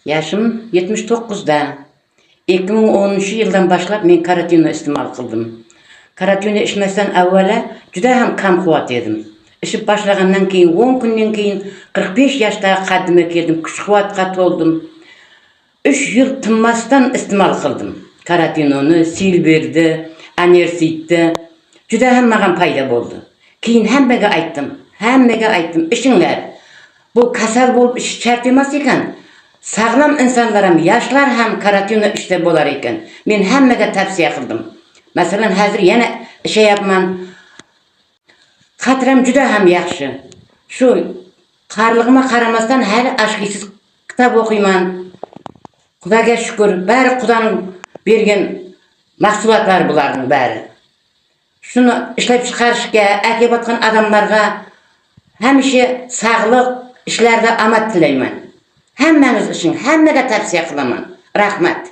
Yaşım 79'da. 2010-yıldan başlap men karatino iste'mol qildim. Karatino içmesden avvala juda ham kamquvvat edim. İşip başlagandan keyin 10 kundan keyin 45 yaşta qaddime keldim, kuch-quvvatga to'ldim. 3 yıl tinmasdan iste'mol qildim. Karatinoni, silberdi, anersitni. Juda ham mаған payda bo'ldi. Keyin hammaga aytdim, ishinglar. Bu kasal bo'lib ish shart emas ekan. Sağlam insanlar ham, yoshlar ham karatino ishda bo'lar ekan. Men hammaga tavsiya qildim. Masalan, hozir yana ishlayapman. Xatram juda ham yaxshi. Shu qarlig'ima qaramasdan hali ashqisiz kitob o'qiyman. Xudoga shukr, bari Xudoning bergan mahsulotlar bularning bari. Shuni ishlab chiqarishga, akayotgan odamlarga hamisha sog'lik ishlarda omad tilayman. Hammangiz uchun hammaga tavsiya qilaman. Rahmat.